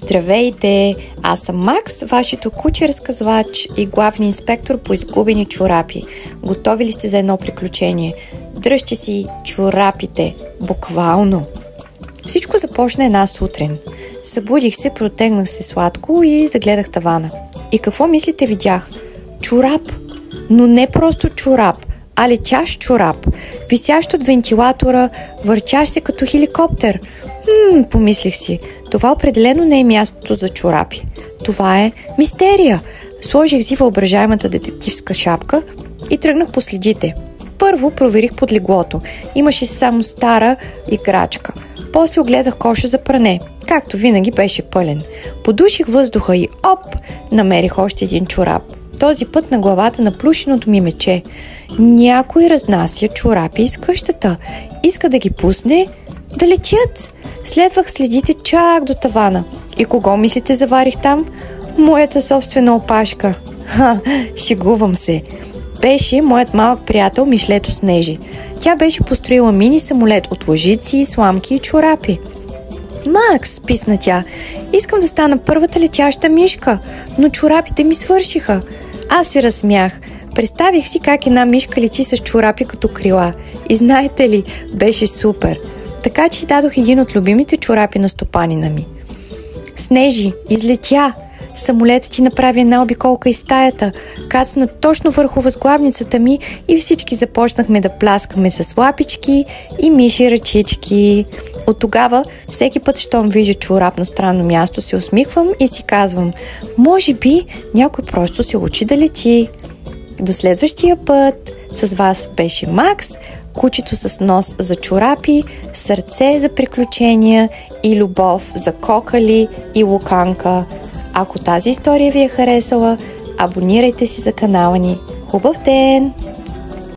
Здравейте! Аз съм Макс, вашето куче-разказвач и главен инспектор по изгубени чорапи. Готови ли сте за едно приключение? Дръжте си чорапите, буквално. Всичко започна една сутрин. Събудих се, протегнах се сладко и загледах тавана. И какво мислите видях? Чорап! Но не просто чорап, а летящ чорап, висящ от вентилатора, върчащ се като хеликоптер. Помислих си, това определено не е мястото за чорапи. Това е мистерия. Сложих си въображаемата детективска шапка и тръгнах по следите. Първо проверих под леглото. Имаше само стара играчка. После огледах коша за пране. Както винаги беше пълен. Подуших въздуха и намерих още един чорап. Този път на главата на плюшеното ми мече. Някой разнася чорапи из къщата. Иска да ги пусне да летят. Следвах следите чак до тавана. И кого мислите заварих там? Моята собствена опашка. Шегувам се. Беше моят малък приятел Мишлето Снежи. Тя беше построила мини самолет от лъжици, сламки и чорапи. Макс, писна тя, искам да стана първата летяща мишка, но чорапите ми свършиха. Аз се разсмях. Представих си как една мишка лети с чорапи като крила. И знаете ли, беше супер. Така че дадох един от любимите чорапи на стопанина ми. Снежи, излетя! Самолетът ти направи една обиколка из стаята, кацна точно върху възглавницата ми и всички започнахме да пляскаме с лапички и миши ръчички. От тогава, всеки път, щом вижда чорап на странно място, се усмихвам и си казвам, може би някой просто се учи да лети. До следващия път! С вас беше Макс, кучето с нос за чорапи, сърце за приключения и любов за кокали и луканка. Ако тази история ви е харесала, абонирайте се за канала ни. Хубав ден!